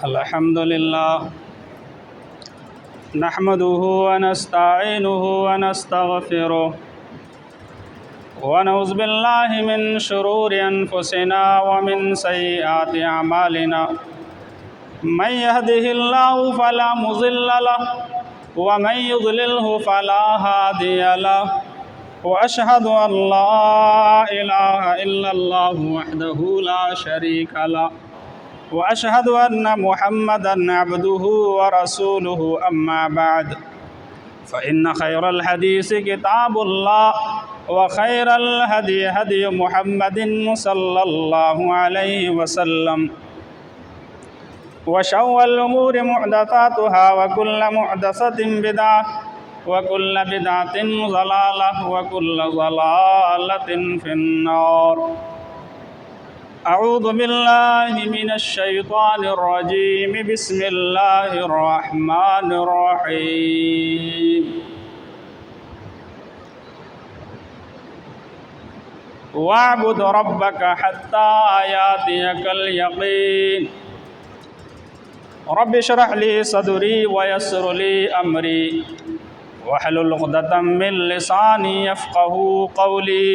الحمد لله نحمده ونستعينه ونستغفره ونعوذ بالله من شرور أنفسنا ومن سيئات أعمالنا من يهده الله فلا مضل له ومن يضلله فلا هادي له وأشهد أن لا إله إلا الله وحده لا شريك له وأشهد أن محمدًا عبده ورسوله أما بعد فإن خير الحديث كتاب الله وخير الهدي هدي محمد صلى الله عليه وسلم وشر الأمور محدثاتها وكل محدثة بدعة وكل بدعة ضلالة وكل ضلالة في النار أعوذ بالله من الشيطان الرجيم بسم الله الرحمن الرحيم واعبد ربك حتى يأتيك اليقين رب اشرح لي صدري ويسر لي أمري واحلل عقدة من لساني يفقهوا قولي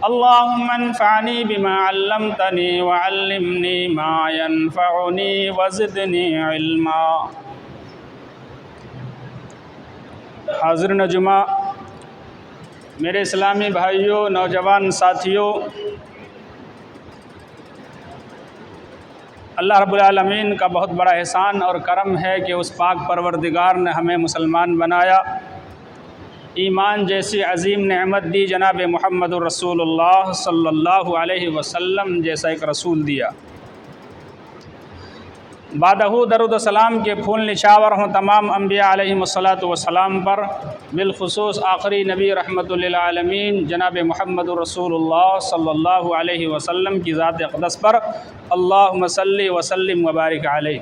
اللهم انفعني بما علمتني وعلمني ما ينفعني وزدني علما۔ حاضرین جمعہ، میرے اسلامی بھائیوں، نوجوان ساتھیوں، اللہ رب العالمین کا بہت بڑا احسان اور کرم ہے کہ اس پاک پروردگار نے ہمیں مسلمان بنایا، ایمان جیسی عظیم نعمت دی، جناب محمد الرسول اللہ صلی اللہ علیہ وسلم جیسا ایک رسول دیا۔ بعدہ درود و سلام کے پھول نچھاور ہوں تمام انبیاء علیہم الصلاۃ والسلام پر، بالخصوص آخری نبی رحمت للعالمین جناب محمد الرسول اللہ صلی اللہ علیہ وسلم کی ذات اقدس پر، اللہم صلی وسلم وبارک علیہ۔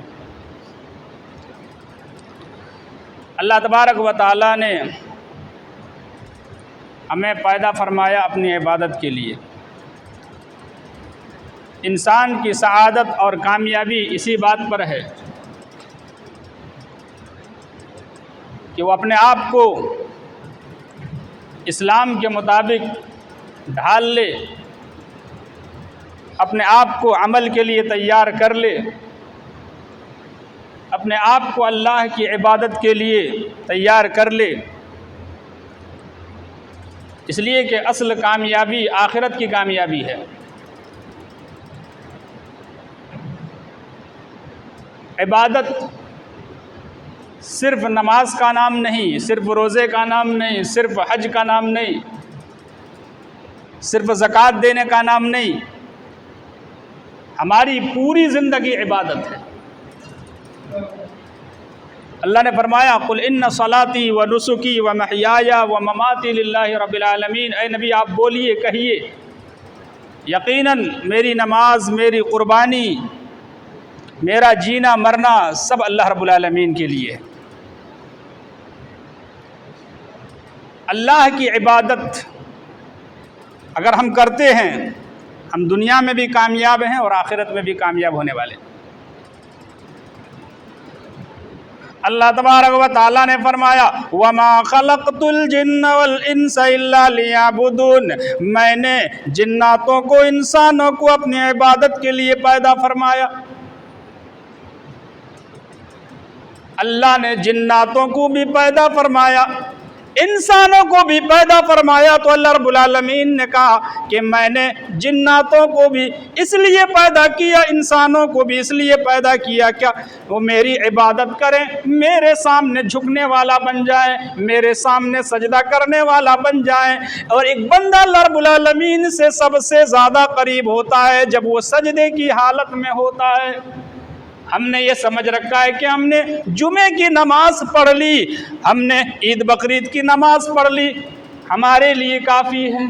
اللہ تبارک و تعالیٰ نے ہمیں پیدا فرمایا اپنی عبادت کے لیے۔ انسان کی سعادت اور کامیابی اسی بات پر ہے کہ وہ اپنے آپ کو اسلام کے مطابق ڈھال لے، اپنے آپ کو عمل کے لیے تیار کر لے، اپنے آپ کو اللہ کی عبادت کے لیے تیار کر لے، اس لیے کہ اصل کامیابی آخرت کی کامیابی ہے۔ عبادت صرف نماز کا نام نہیں، صرف روزے کا نام نہیں، صرف حج کا نام نہیں، صرف زکوٰۃ دینے کا نام نہیں، ہماری پوری زندگی عبادت ہے۔ اللہ نے فرمایا قل ان صلاتی و نسکی و محیای و مماتی للہ رب العالمین، اے نبی آپ بولیے، کہیے یقیناً میری نماز، میری قربانی، میرا جینا مرنا سب اللہ رب العالمین کے لیے۔ اللہ کی عبادت اگر ہم کرتے ہیں، ہم دنیا میں بھی کامیاب ہیں اور آخرت میں بھی کامیاب ہونے والے ہیں۔ اللہ تبارک و تعالیٰ نے فرمایا وَمَا خَلَقْتُ الْجِنَّ وَالْإِنسَ إِلَّا لِيَعْبُدُونَ، میں نے جناتوں کو، انسانوں کو اپنی عبادت کے لیے پیدا فرمایا۔ اللہ نے جناتوں کو بھی پیدا فرمایا، انسانوں کو بھی پیدا فرمایا، تو اللہ رب العالمین نے کہا کہ میں نے جناتوں کو بھی اس لیے پیدا کیا، انسانوں کو بھی اس لیے پیدا کیا کیا وہ میری عبادت کریں، میرے سامنے جھکنے والا بن جائیں، میرے سامنے سجدہ کرنے والا بن جائیں۔ اور ایک بندہ اللہ رب العالمین سے سب سے زیادہ قریب ہوتا ہے جب وہ سجدے کی حالت میں ہوتا ہے۔ ہم نے یہ سمجھ رکھا ہے کہ ہم نے جمعے کی نماز پڑھ لی، ہم نے عید بقرعید کی نماز پڑھ لی، ہمارے لیے کافی ہے۔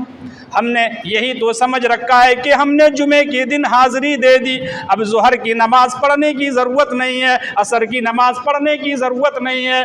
ہم نے یہی تو سمجھ رکھا ہے کہ ہم نے جمعے کے دن حاضری دے دی، اب ظہر کی نماز پڑھنے کی ضرورت نہیں ہے، عصر کی نماز پڑھنے کی ضرورت نہیں ہے۔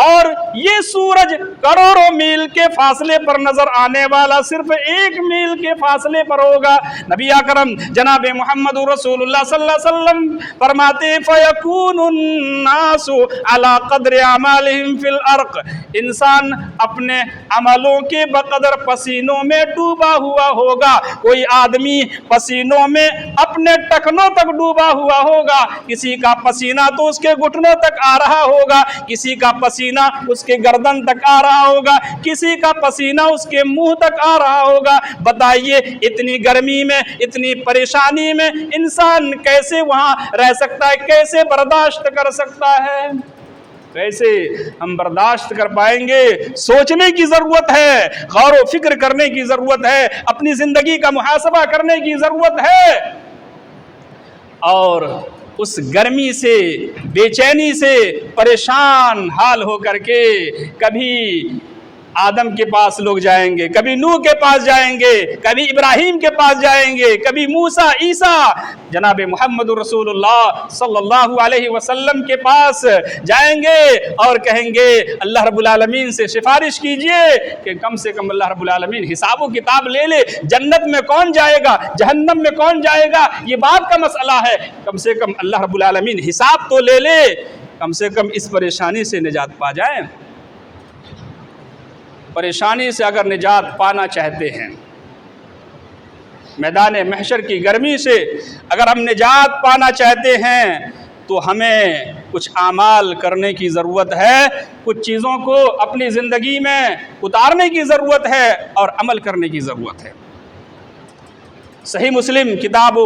اور یہ سورج کروڑوں میل کے فاصلے پر نظر آنے والا صرف 1 میل کے فاصلے پر ہوگا۔ نبی اکرم جناب محمد رسول اللہ صلی اللہ علیہ وسلم فرماتے ہیں فَيَكُونُ النَّاسُ عَلَى قَدْرِ أَعْمَالِهِمْ فِي الْأَرْضِ، انسان اپنے عملوں کے بقدر پسینوں میں ڈوبا ہوا ہوگا۔ کوئی آدمی پسینوں میں اپنے ٹکنوں تک ڈوبا ہوا ہوگا، کسی کا پسینہ تو اس کے گھٹنوں تک آ رہا ہوگا، کسی کا پسینہ اس کے گردن تک آ رہا ہوگا، کسی کا پسینہ اس کے منہ تک آ رہا ہوگا۔ بتائیے اتنی گرمی میں، اتنی پریشانی میں انسان کیسے وہاں رہ سکتا ہے، کیسے برداشت کر سکتا ہے؟ کیسے ہم برداشت کر پائیں گے؟ سوچنے کی ضرورت ہے، غور و فکر کرنے کی ضرورت ہے، اپنی زندگی کا محاسبہ کرنے کی ضرورت ہے، اور اس گرمی سے، بے چینی سے پریشان حال ہو کر کے کبھی آدم کے پاس لوگ جائیں گے، کبھی نوح کے پاس جائیں گے، کبھی ابراہیم کے پاس جائیں گے، کبھی موسیٰ، عیسیٰ، جناب محمد رسول اللہ صلی اللہ علیہ وسلم کے پاس جائیں گے اور کہیں گے اللہ رب العالمین سے سفارش کیجئے کہ کم سے کم اللہ رب العالمین حساب و کتاب لے لے، جنت میں کون جائے گا، جہنم میں کون جائے گا، یہ بات کا مسئلہ ہے، کم سے کم اللہ رب العالمین حساب تو لے لے، کم سے کم اس پریشانی سے نجات پا جائیں۔ پریشانی سے اگر نجات پانا چاہتے ہیں، میدان محشر کی گرمی سے اگر ہم نجات پانا چاہتے ہیں تو ہمیں کچھ اعمال کرنے کی ضرورت ہے، کچھ چیزوں کو اپنی زندگی میں اتارنے کی ضرورت ہے اور عمل کرنے کی ضرورت ہے۔ صحیح مسلم کتاب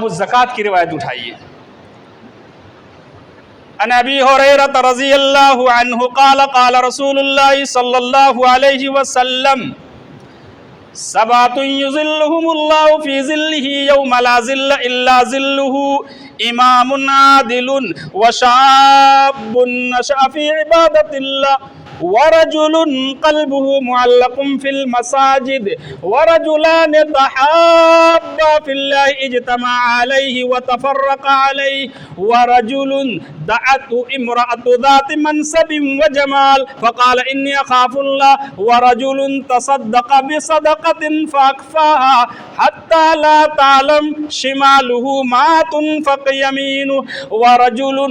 الزکوٰۃ کی روایت اٹھائیے۔ عن ابی ہریرہ رضی اللہ عنہ قال قال رسول اللہ صلی اللہ علیہ وسلم سبعۃ یظلهم اللہ فی ظلہ یوم لا ظل الا ظلہ امام عادل وشاب نشأ فی عبادۃ اللہ ورجل قلبه معلق في المساجد ورجلان تحابا في الله اجتمع عليه وتفرق عليه ورجل دعته امرأة ذات منصب وجمال فقال إني أخاف الله ورجل تصدق بصدقة فأخفاها حتى لا تعلم شماله ما تنفق يمينه ورجل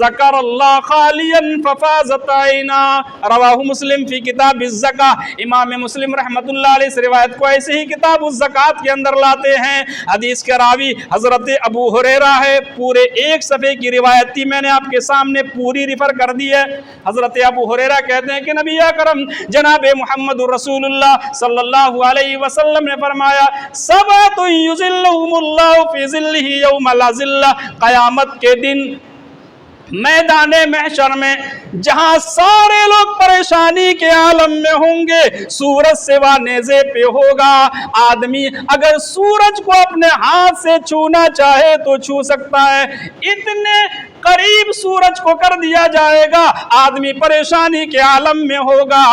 ذكر الله خاليا ففازت عيناه۔ رواہ مسلم فی کتاب الزکاة، امام مسلم رحمۃ اللہ علیہ اس روایت کو ایسے ہی کتاب الزکوٰۃ کے اندر لاتے ہیں۔ حدیث کے راوی حضرت ابو ہریرہ ہے، پورے 1 صفحے کی روایت تھی، میں نے آپ کے سامنے پوری ریفر کر دی ہے۔ حضرت ابو ہریرہ کہتے ہیں کہ نبی اکرم جناب محمد رسول اللہ صلی اللہ علیہ وسلم نے فرمایا سبعۃ یظلهم اللہ فی ظلہ یوم لا ظل، قیامت کے دن میدان محشر میں جہاں سارے لوگ پریشانی کے عالم میں ہوں گے، سورج سوا نیزے پہ ہوگا، آدمی اگر سورج کو اپنے ہاتھ سے چھونا چاہے تو چھو سکتا ہے، اتنے قریب سورج کو کر دیا جائے گا، آدمی پریشانی کے عالم میں ہوگا،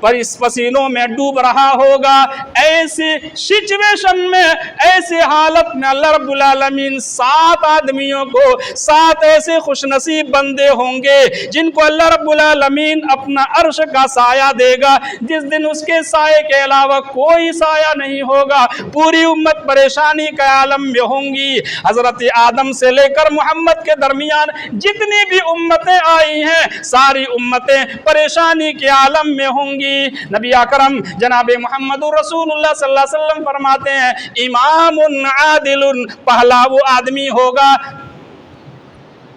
پر اس پسینوں میں ڈوب رہا ہوگا۔ ایسی سچویشن میں، ایسے حالت میں اللہ رب العالمین 7 آدمیوں کو، 7 ایسے خوش نصیب بندے ہوں گے جن کو اللہ رب العالمین اپنا عرش کا سایہ دے گا، جس دن اس کے سائے کے علاوہ کوئی سایہ نہیں ہوگا، پوری امت پریشانی کے عالم میں ہوں گی۔ حضرت آدم سے لے کر محمد کے درمیان جتنی بھی امتیں آئی ہیں، ساری امتیں پریشانی کے عالم میں ہوں گی۔ نبی اکرم جناب محمد رسول اللہ صلی اللہ علیہ وسلم فرماتے ہیں امام عادل، پہلا وہ آدمی ہوگا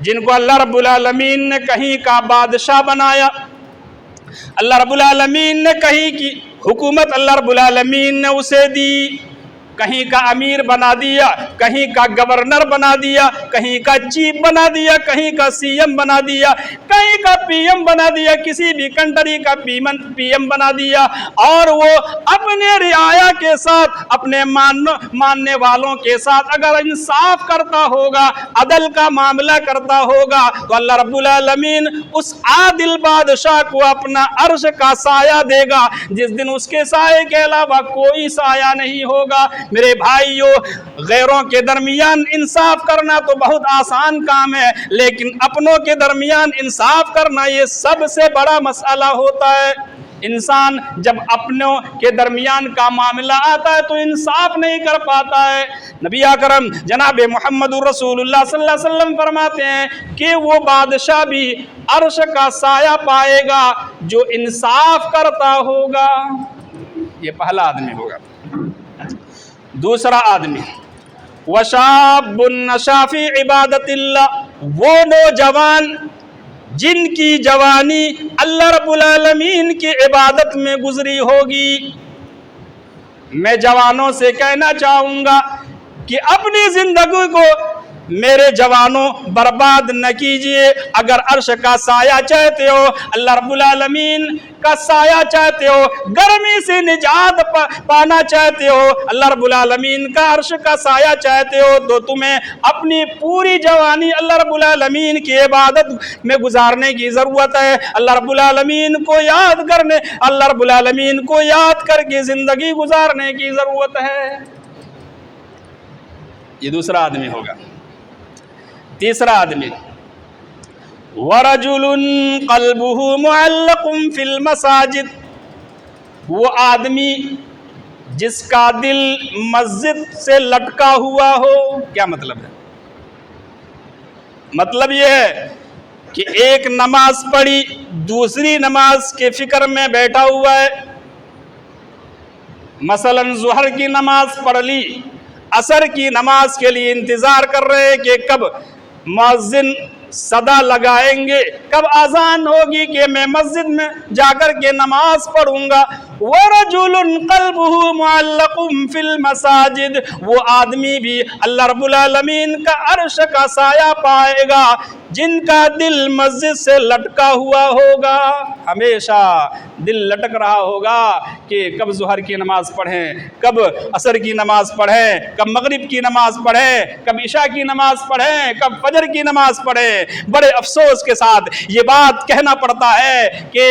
جن کو اللہ رب العالمین نے کہیں کا بادشاہ بنایا، اللہ رب العالمین نے کہیں کی حکومت اللہ رب العالمین نے اسے دی، کہیں کا امیر بنا دیا، کہیں کا گورنر بنا دیا، کہیں کا چیف بنا دیا، کہیں کا سی ایم بنا دیا، کہیں کا پی ایم بنا دیا، کسی بھی کنٹری کا پی ایم بنا دیا، اور وہ اپنے رعایا کے ساتھ، اپنے ماننے والوں کے ساتھ اگر انصاف کرتا ہوگا، عدل کا معاملہ کرتا ہوگا، تو اللہ رب العالمین اس عادل بادشاہ کو اپنا عرش کا سایہ دے گا، جس دن اس کے سائے کے علاوہ کوئی سایہ نہیں ہوگا۔ میرے بھائیوں، غیروں کے درمیان انصاف کرنا تو بہت آسان کام ہے، لیکن اپنوں کے درمیان انصاف کرنا یہ سب سے بڑا مسئلہ ہوتا ہے۔ انسان جب اپنوں کے درمیان کا معاملہ آتا ہے تو انصاف نہیں کر پاتا ہے۔ نبی اکرم جناب محمد رسول اللہ صلی اللہ علیہ وسلم فرماتے ہیں کہ وہ بادشاہ بھی عرش کا سایہ پائے گا جو انصاف کرتا ہوگا۔ یہ پہلا آدمی ہوگا۔ دوسرا آدمی وشاب نشا فی عبادت اللہ، وہ نوجوان جن کی جوانی اللہ رب العالمین کی عبادت میں گزری ہوگی۔ میں جوانوں سے کہنا چاہوں گا کہ اپنی زندگی کو میرے جوانوں برباد نہ کیجئے۔ اگر عرش کا سایہ چاہتے ہو، اللہ رب العالمین کا سایہ چاہتے ہو، گرمی سے نجات پانا چاہتے ہو، اللہ رب العالمین کا عرش کا سایہ چاہتے ہو، تو تمہیں اپنی پوری جوانی اللہ رب العالمین کی عبادت میں گزارنے کی ضرورت ہے۔ اللہ رب العالمین کو یاد کرنے، اللہ رب العالمین کو یاد کر کے زندگی گزارنے کی ضرورت ہے۔ یہ دوسرا آدمی ہوگا۔ تیسرا آدمی وَرَجُلٌ قَلْبُهُ مُعَلَّقٌ فِي الْمَسَاجِدِ، وہ آدمی جس کا دل مسجد سے لٹکا ہوا ہو۔ کیا مطلب ہے؟ مطلب یہ ہے کہ ایک نماز پڑھی، دوسری نماز کے فکر میں بیٹھا ہوا ہے۔ مثلا ظہر کی نماز پڑھ لی، عصر کی نماز کے لیے انتظار کر رہے کہ کب مؤذن صدا لگائیں گے، کب اذان ہوگی کہ میں مسجد میں جا کر کے نماز پڑھوں گا۔ وَرَجُلٌ قَلْبُهُ مُعَلَّقٌ فِي الْمَسَاجِدِ، وہ آدمی بھی اللہ رب العالمین کا عرش کا سایہ پائے گا جن کا دل مسجد سے لٹکا ہوا ہوگا۔ ہمیشہ دل لٹک رہا ہوگا کہ کب ظہر کی نماز پڑھیں، کب عصر کی نماز پڑھیں، کب مغرب کی نماز پڑھیں، کب عشاء کی نماز پڑھیں، کب فجر کی نماز پڑھیں۔ بڑے افسوس کے ساتھ یہ بات کہنا پڑتا ہے کہ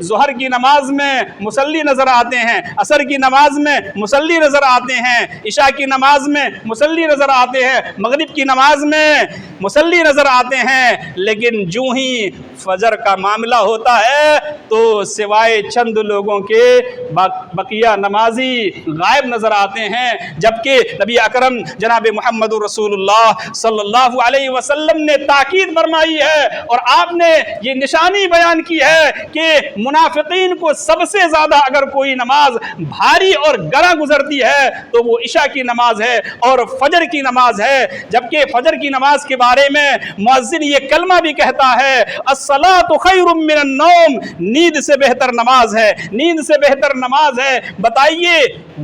ظہر کی نماز میں مصلی نظر آتے ہیں، عصر کی نماز میں مصلی نظر آتے ہیں، عشاء کی نماز میں مصلی نظر آتے ہیں، مغرب کی نماز میں مصلی نظر آتے ہیں، لیکن جو ہی فجر کا معاملہ ہوتا ہے تو سوائے چند لوگوں کے بقیہ نمازی غائب نظر آتے ہیں۔ جبکہ نبی اکرم جناب محمد رسول اللہ صلی اللہ علیہ وسلم نے تاکید فرمائی ہے اور آپ نے یہ نشانی بیان کی ہے کہ منافقین کو سب سے زیادہ اگر کوئی نماز بھاری اور گراں گزرتی ہے تو وہ عشاء کی نماز ہے اور فجر کی نماز ہے۔ جبکہ فجر کی نماز کے بارے میں مؤذن یہ کلمہ بھی کہتا ہے، الصلاۃ خیر من النوم، نیند سے بہتر نماز ہے، نیند سے بہتر نماز ہے۔ بتائیے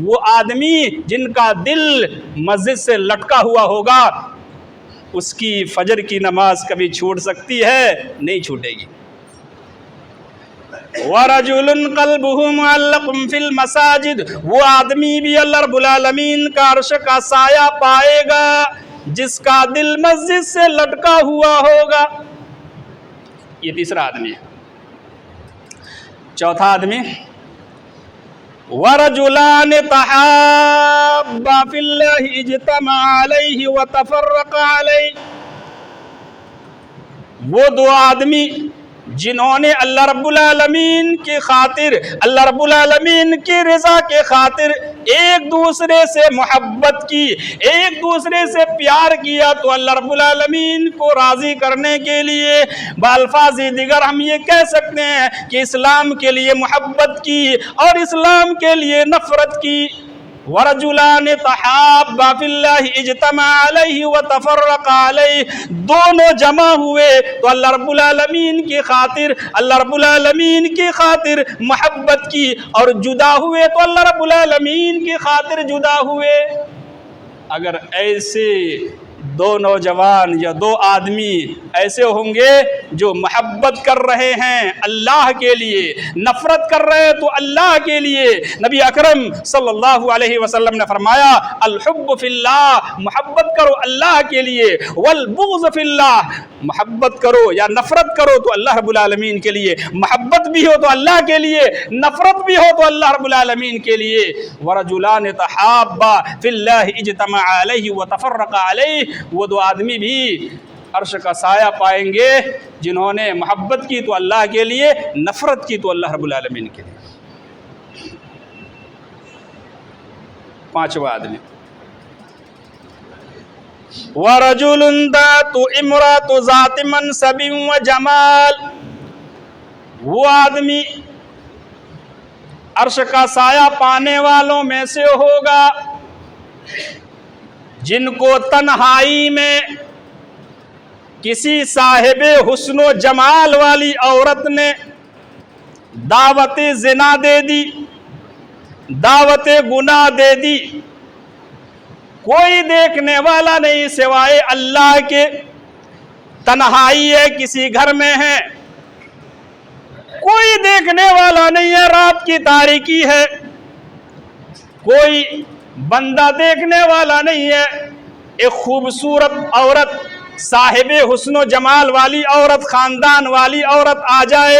وہ آدمی جن کا دل مسجد سے لٹکا ہوا ہوگا، اس کی فجر کی نماز کبھی چھوٹ سکتی ہے؟ نہیں چھوٹے گی۔ وَرَجُلٌ قَلْبُهُ مُعَلَّقٌ فِي الْمَسَاجِدِ، وہ آدمی بھی اللہ رب العالمین کا عرش کا سایہ پائے گا جس کا دل مسجد سے لٹکا ہوا ہوگا۔ یہ تیسرا آدمی ہے۔ چوتھا آدمی وَرَجُلَانِ تَحَابَّا فِي اللَّهِ اجْتَمَعَا عَلَيْهِ وَتَفَرَّقَا عَلَيْهِ، وہ دو آدمی جنہوں نے اللہ رب العالمین کی خاطر، اللہ رب العالمین کی رضا کے خاطر ایک دوسرے سے محبت کی، ایک دوسرے سے پیار کیا، تو اللہ رب العالمین کو راضی کرنے کے لیے بالفاظ دیگر ہم یہ کہہ سکتے ہیں کہ اسلام کے لیے محبت کی اور اسلام کے لیے نفرت کی۔ وَرَجُلَانِ تَحَابَّا فِي اللَّهِ اجْتَمَعَا عَلَيْهِ وَتَفَرَّقَا عَلَيْهِ، دونوں جمع ہوئے تو اللہ رب العالمین کی خاطر، اللہ رب العالمین کی خاطر محبت کی، اور جدا ہوئے تو اللہ رب العالمین کی خاطر جدا ہوئے۔ اگر ایسے دو نوجوان یا دو آدمی ایسے ہوں گے جو محبت کر رہے ہیں اللہ کے لیے، نفرت کر رہے ہیں تو اللہ کے لیے۔ نبی اکرم صلی اللہ علیہ وسلم نے فرمایا الحب فی اللہ، محبت کرو اللہ کے لیے، والبغض فی اللہ، محبت کرو یا نفرت کرو تو اللہ رب العالمین کے لیے، محبت بھی ہو تو اللہ کے لیے، نفرت بھی ہو تو اللہ رب العالمین کے لیے۔ ورجلان تحابا فی اللہ اجتمع علیہ وتفرق علیہ، وہ دو آدمی بھی عرش کا سایہ پائیں گے جنہوں نے محبت کی تو اللہ کے لیے، نفرت کی تو اللہ رب العالمین کے لیے۔ پانچواں آدمی وَرَجُلٌ ذَاتُ امْرَأَةُ ذَاتِ مَنْصَبٍ وَجَمَالٍ، وہ آدمی عرش کا سایہ پانے والوں میں سے ہوگا جن کو تنہائی میں کسی صاحب حسن و جمال والی عورت نے دعوت زنا دے دی، دعوت گناہ دے دی، کوئی دیکھنے والا نہیں سوائے اللہ کے، تنہائی ہے، کسی گھر میں ہے، کوئی دیکھنے والا نہیں ہے، رات کی تاریکی ہے، کوئی بندہ دیکھنے والا نہیں ہے، ایک خوبصورت عورت، صاحب حسن و جمال والی عورت، خاندان والی عورت آ جائے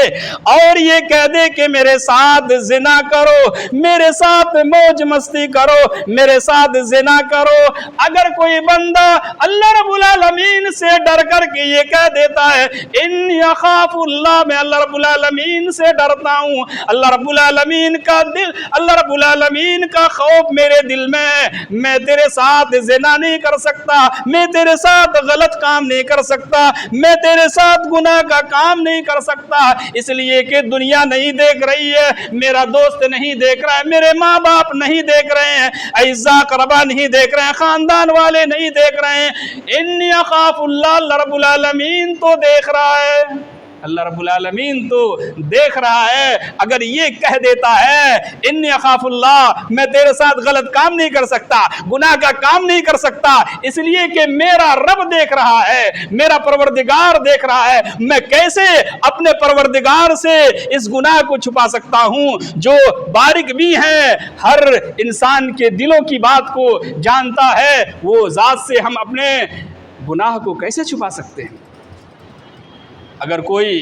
اور یہ کہہ دے کہ میرے ساتھ زنا کرو، میرے ساتھ موج مستی کرو، میرے ساتھ زنا کرو۔ اگر کوئی بندہ اللہ رب العالمین سے ڈر کر کے یہ کہہ دیتا ہے انی اخاف اللہ، میں اللہ رب العالمین سے ڈرتا ہوں، اللہ رب العالمین کا دل، اللہ رب العالمین کا خوف میرے دل میں ہے، میں تیرے ساتھ زنا نہیں کر سکتا، میں تیرے ساتھ غلط کام نہیں کر سکتا، میں تیرے ساتھ گناہ کا کام نہیں کر سکتا، اس لیے کہ دنیا نہیں دیکھ رہی ہے، میرا دوست نہیں دیکھ رہا ہے، میرے ماں باپ نہیں دیکھ رہے ہیں، اعزاء اقربا نہیں دیکھ رہے ہیں، خاندان والے نہیں دیکھ رہے ہیں، انی اخاف اللہ، اللہ رب العالمین تو دیکھ رہا ہے، اللہ رب العالمین تو دیکھ رہا ہے۔ اگر یہ کہہ دیتا ہے انی اخاف اللہ، میں تیرے ساتھ غلط کام نہیں کر سکتا، گناہ کا کام نہیں کر سکتا، اس لیے کہ میرا رب دیکھ رہا ہے، میرا پروردگار دیکھ رہا ہے، میں کیسے اپنے پروردگار سے اس گناہ کو چھپا سکتا ہوں جو باریک بھی ہے، ہر انسان کے دلوں کی بات کو جانتا ہے، وہ ذات سے ہم اپنے گناہ کو کیسے چھپا سکتے ہیں؟ اگر کوئی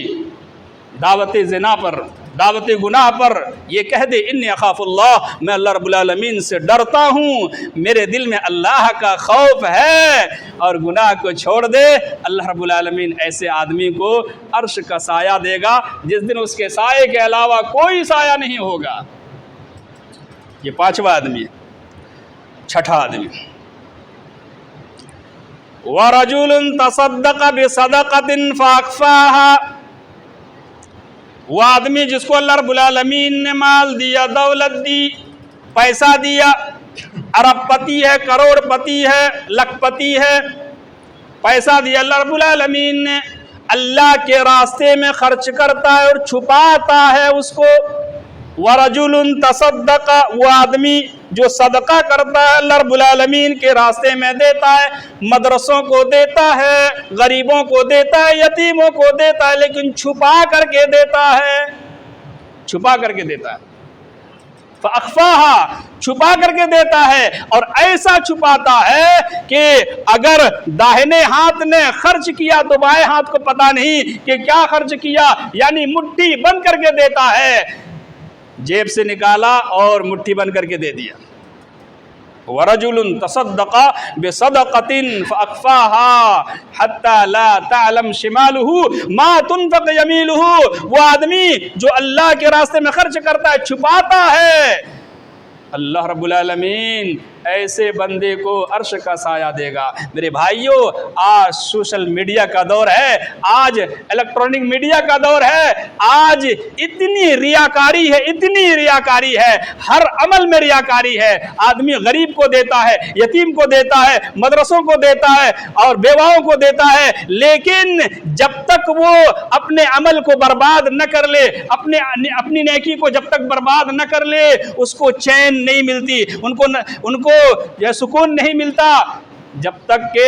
دعوت زنا پر، دعوت گناہ پر یہ کہہ دے انی اخاف اللہ، میں اللہ رب العالمین سے ڈرتا ہوں، میرے دل میں اللہ کا خوف ہے، اور گناہ کو چھوڑ دے، اللہ رب العالمین ایسے آدمی کو عرش کا سایہ دے گا جس دن اس کے سائے کے علاوہ کوئی سایہ نہیں ہوگا۔ یہ پانچواں آدمی ہے۔ چھٹا آدمی وَرَجُلٌ تَصَدَّقَ بِصَدَقَةٍ فَأَخْفَاهَا، وہ آدمی جس کو اللہ رب العالمین نے مال دیا، دولت دی، پیسہ دیا، ارب پتی ہے، کروڑ پتی ہے، لکھ پتی ہے، پیسہ دیا اللہ رب العالمین نے، اللہ کے راستے میں خرچ کرتا ہے اور چھپاتا ہے اس کو۔ وَرَجُلٌ تَصَدَّقَ، وہ آدمی جو صدقہ کرتا ہے، اللہ رب العالمین کے راستے میں دیتا ہے، مدرسوں کو دیتا ہے، غریبوں کو دیتا ہے، یتیموں کو دیتا ہے، لیکن چھپا کر کے دیتا ہے، چھپا کر کے دیتا ہے۔ فَأَخْفَاهَا، چھپا کر کے دیتا ہے، اور ایسا چھپاتا ہے کہ اگر داہنے ہاتھ نے خرچ کیا تو بائیں ہاتھ کو پتا نہیں کہ کیا خرچ کیا، یعنی مٹھی بند کر کے دیتا ہے، جیب سے نکالا اور مٹھی بند کر کے دے دیا۔ وَرَجُلٌ تَصَدَّقَ بِصَدَقَةٍ فَأَخْفَاهَا حَتَّى لَا تَعْلَمْ شِمَالُهُ مَا تُنْفِقُ يَمِينُهُ، وہ آدمی جو اللہ کے راستے میں خرچ کرتا ہے، چھپاتا ہے، اللہ رب العالمین ایسے بندے کو عرش کا سایہ دے گا۔ میرے بھائیوں، آج سوشل میڈیا کا دور ہے، آج الیکٹرانک میڈیا کا دور ہے، آج اتنی ریاکاری ہے، اتنی ریاکاری ہے، ہر عمل میں ریاکاری ہے۔ آدمی غریب کو دیتا ہے، یتیم کو دیتا ہے، مدرسوں کو دیتا ہے اور بیواؤں کو دیتا ہے، لیکن جب تک وہ اپنے عمل کو برباد نہ کر لے، اپنی نیکی کو جب تک برباد نہ کر لے، اس کو چین نہیں ملتی، ان کو یہ سکون نہیں ملتا، جب تک کہ